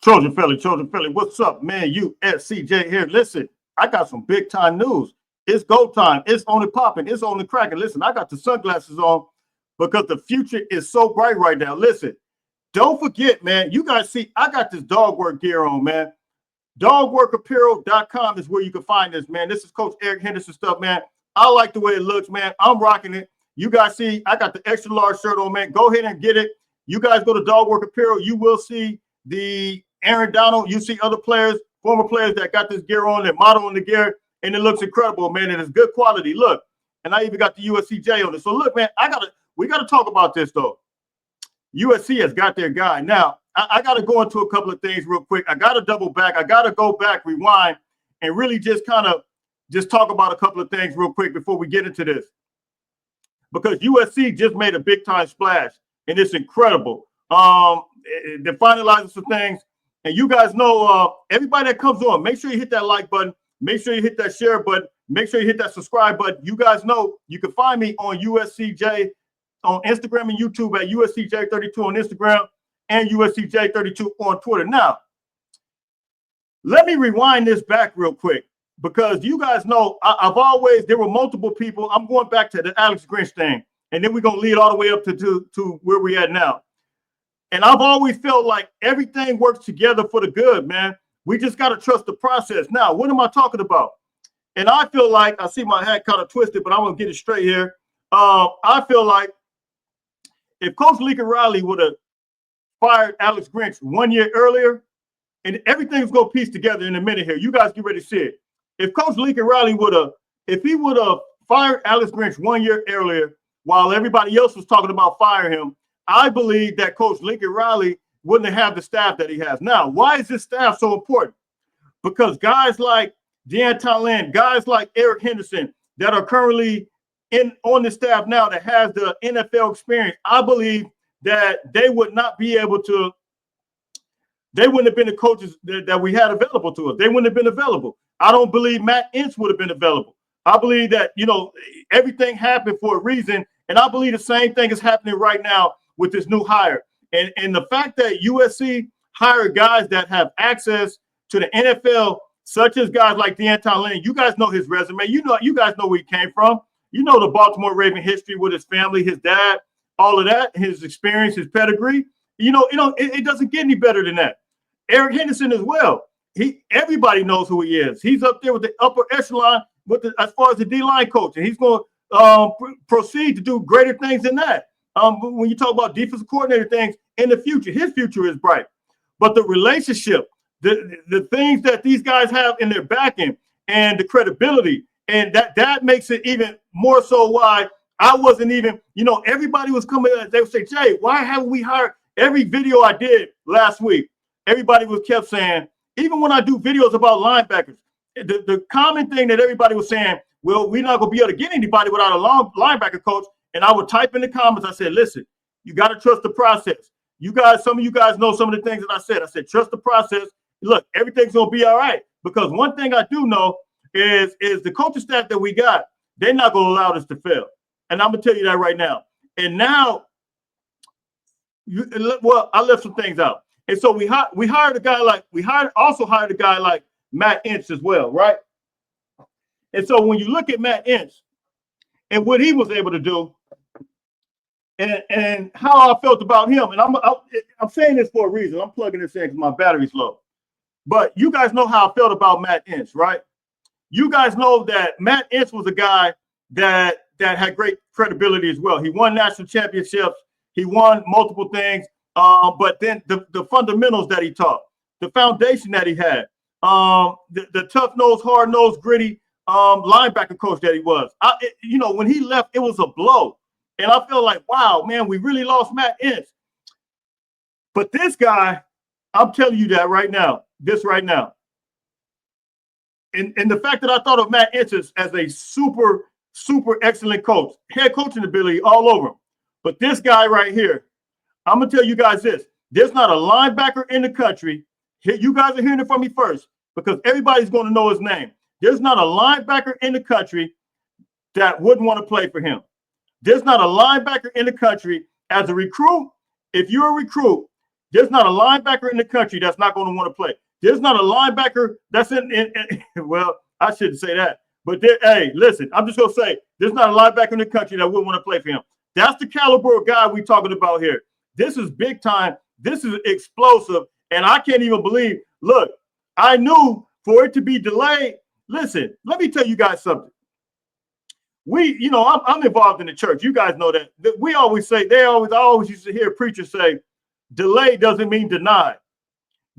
Trojan Philly, what's up, man? USCJ here. Listen, I got some big time news. It's go time. It's only popping. It's only cracking. Listen, I got the sunglasses on because the future is so bright right now. Listen, don't forget, man. You guys see, I got this dog work gear on, man. Dogworkapparel.com is where you can find this, man. This is Coach Eric Henderson stuff, man. I like the way it looks, man. I'm rocking it. You guys see, I got the extra large shirt on, man. Go ahead and get it. You guys go to Dog Work Apparel. You will see the Aaron Donald. You see other players, former players that got this gear on, that model on the gear, and it looks incredible, man. It is good quality. Look, and I even got the USCJ on it. So look, man, we gotta talk about this though. USC has got their guy. Now, I got to go into a couple of things real quick. I got to double back. I got to go back, rewind, and really just kind of just talk about a couple of things real quick before we get into this. Because USC just made a big time splash, and it's incredible. They're finalizing some things, and you guys know everybody that comes on, make sure you hit that like button, make sure you hit that share button, make sure you hit that subscribe button. You guys know you can find me on USCJ on Instagram and YouTube at USCJ32 on Instagram and USCJ32 on Twitter. Now, let me rewind this back real quick because you guys know there were multiple people. I'm going back to the Alex Grinch thing, and then we're going to lead all the way up to where we're at now. And I've always felt like everything works together for the good, man. We just got to trust the process. Now, what am I talking about? And I feel like, I see my hat kind of twisted, but I'm going to get it straight here. I feel like if Coach Lincoln Riley would have fired Alex Grinch 1 year earlier, and everything's going to piece together in a minute here. You guys get ready to see it. If Coach Lincoln Riley would have fired Alex Grinch 1 year earlier while everybody else was talking about firing him, I believe that Coach Lincoln Riley wouldn't have the staff that he has. Now, why is this staff so important? Because guys like Deanton Lynn, guys like Eric Henderson that are currently on the staff now that has the NFL experience, I believe that they would not be able to, they wouldn't have been the coaches that we had available to us. They wouldn't have been available. I don't believe Matt Ince would have been available. I believe that, everything happened for a reason. And I believe the same thing is happening right now with this new hire. And the fact that USC hired guys that have access to the NFL, such as guys like Deanton Lynn, you guys know his resume. You guys know where he came from. You know the Baltimore Raven history with his family, his dad, all of that, his experience, his pedigree. It doesn't get any better than that. Eric Henderson as well. Everybody knows who he is. He's up there with the upper echelon as far as the D-line coach, and he's going to proceed to do greater things than that. When you talk about defensive coordinator things in the future, his future is bright. But the relationship, the things that these guys have in their backing, and the credibility, and that makes it even more so why I wasn't even, everybody was coming, they would say, Jay, why haven't we hired? Every video I did last week, everybody was kept saying, even when I do videos about linebackers, the common thing that everybody was saying, well, we're not going to be able to get anybody without a long linebacker coach. And I would type in the comments, I said, listen, you got to trust the process. Some of you guys know some of the things that I said. I said, trust the process. Look, everything's going to be all right. Because one thing I do know is the coaching staff that we got, they're not going to allow this to fail. And I'm going to tell you that right now. And now, I left some things out. And so we hired a guy like, also hired a guy like Matt Ince as well, right? And so when you look at Matt Ince and what he was able to do and how I felt about him, and I'm saying this for a reason. I'm plugging this in because my battery's low. But you guys know how I felt about Matt Ince, right? You guys know that Matt Ince was a guy that had great credibility as well. He won national championships. He won multiple things. But then the fundamentals that he taught, the foundation that he had, the tough-nosed, hard-nosed, gritty linebacker coach that he was. When he left, it was a blow. And I feel like, wow, man, we really lost Matt Ince. But this guy, I'm telling you that right now, And the fact that I thought of Matt Ince as a super, super excellent coach, head coaching ability all over him. But this guy right here, I'm going to tell you guys this. There's not a linebacker in the country. You guys are hearing it from me first because everybody's going to know his name. There's not a linebacker in the country that wouldn't want to play for him. There's not a linebacker in the country as a recruit. If you're a recruit There's not a linebacker in the country that's not going to want to play. There's not a linebacker that's in well, I shouldn't say that. But hey, listen, I'm just going to say there's not a linebacker in the country that would want to play for him. That's the caliber of guy we're talking about here. This is big time. This is explosive. And I can't even believe, look, I knew for it to be delayed. Listen, let me tell you guys something. I'm involved in the church. You guys know that. We always say, I always used to hear preachers say, delay doesn't mean denied.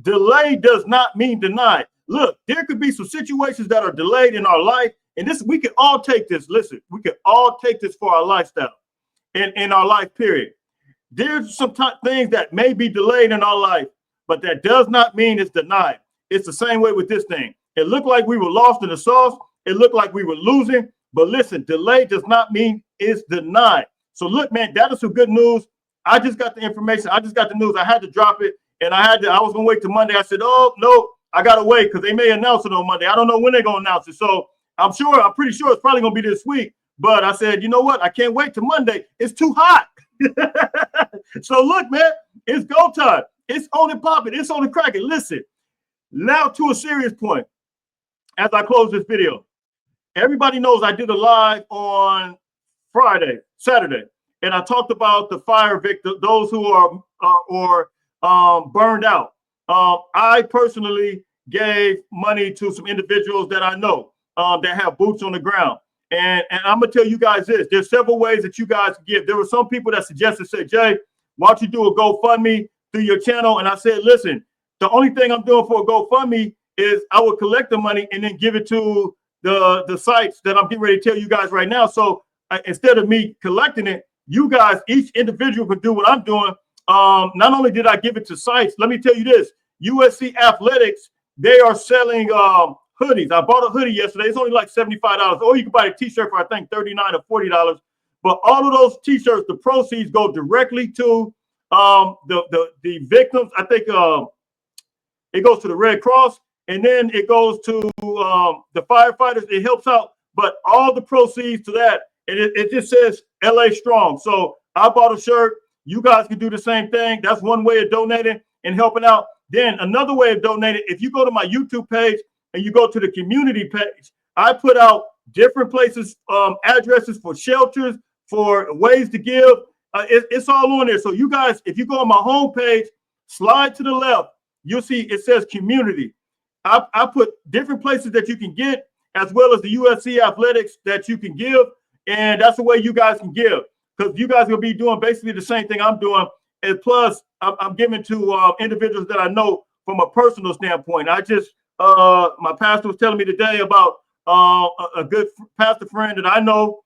Delay does not mean denied. Look, there could be some situations that are delayed in our life. And we can all take this. Listen, we can all take this for our lifestyle and in our life period. There's some things that may be delayed in our life, but that does not mean it's denied. It's the same way with this thing. It looked like we were lost in the sauce. It looked like we were losing. But listen, delay does not mean it's denied. So look, man, that is some good news. I just got the information. I just got the news. I had to drop it. And I was going to wait till Monday. I said, oh, no, I got to wait because they may announce it on Monday. I don't know when they're going to announce it. So I'm pretty sure it's probably going to be this week. But I said, you know what? I can't wait till Monday. It's too hot. So look, man, it's go time. It's on and popping. It's on and cracking. Listen, now to a serious point as I close this video. Everybody knows I did a live on Saturday, and I talked about the fire victims, those who are burned out. I personally gave money to some individuals that I know that have boots on the ground. And I'm going to tell you guys this. There's several ways that you guys can give. There were some people that said, Jay, why don't you do a GoFundMe through your channel? And I said, listen, the only thing I'm doing for a GoFundMe is I will collect the money and then give it to the sites that I'm getting ready to tell you guys right now. So instead of me collecting it, you guys, each individual could do what I'm doing. Not only did I give it to sites, let me tell you this, USC Athletics, they are selling hoodies. I bought a hoodie yesterday. It's only like $75. Or you can buy a t-shirt for, I think, $39 or $40. But all of those t-shirts, the proceeds go directly to the victims. I think it goes to the Red Cross, and then it goes to the firefighters. It helps out. But all the proceeds to that, and it just says LA Strong. So I bought a shirt. You guys can do the same thing. That's one way of donating and helping out. Then another way of donating, if you go to my YouTube page and you go to the community page, I put out different places, addresses for shelters, for ways to give. It's all on there. So you guys, if you go on my homepage, slide to the left, you'll see it says community. I put different places that you can get, as well as the USC Athletics that you can give. And that's the way you guys can give, because you guys will be doing basically the same thing I'm doing. And plus, I'm giving to individuals that I know from a personal standpoint. I just, my pastor was telling me today about a good pastor friend that I know.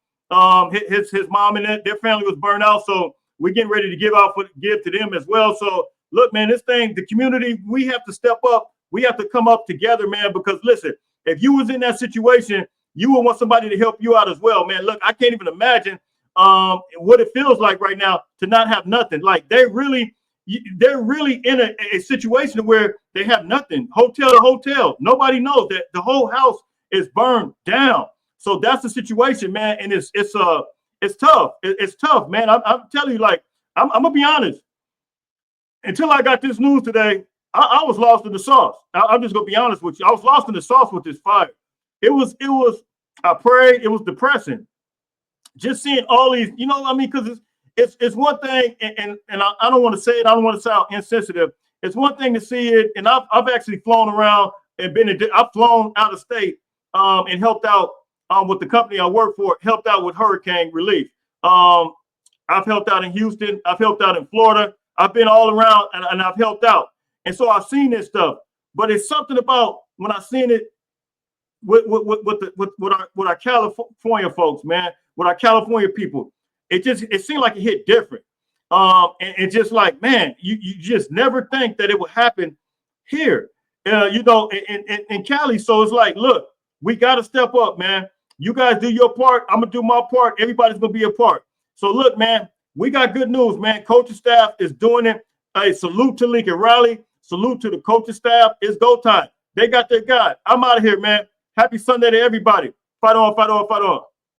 His mom and their family was burned out. So we're getting ready to give to them as well. So look, man, this thing, the community, we have to step up. We have to come up together, man, because listen, if you was in that situation, you would want somebody to help you out as well, man. Look, I can't even imagine what it feels like right now to not have nothing. Like they're really in a situation where they have nothing, hotel to hotel. Nobody knows that the whole house is burned down. So that's the situation, man. And it's tough. It's tough, man. I'm telling you, like, I'm gonna be honest. Until I got this news today, I was lost in the sauce. I'm just gonna be honest with you. I was lost in the sauce with this fire. It was, I prayed, it was depressing. Just seeing all these, you know what I mean? Because it's one thing, and I don't want to say it, I don't want to sound insensitive. It's one thing to see it, and I've actually flown around and I've flown out of state and helped out with the company I work for, helped out with hurricane relief. I've helped out in Houston, I've helped out in Florida, I've been all around and I've helped out. And so I've seen this stuff, but it's something about when I seen it with our California folks, man, with our California people, it seemed like it hit different. And just like, man, you just never think that it would happen here, in Cali. So it's like, look, we got to step up, man. You guys do your part. I'm going to do my part. Everybody's going to be a part. So look, man, we got good news, man. Coaching staff is doing it. Hey, salute to Lincoln Riley. Salute to the coaching staff. It's go time. They got their guy. I'm out of here, man. Happy Sunday to everybody. Fight on, fight on, fight on.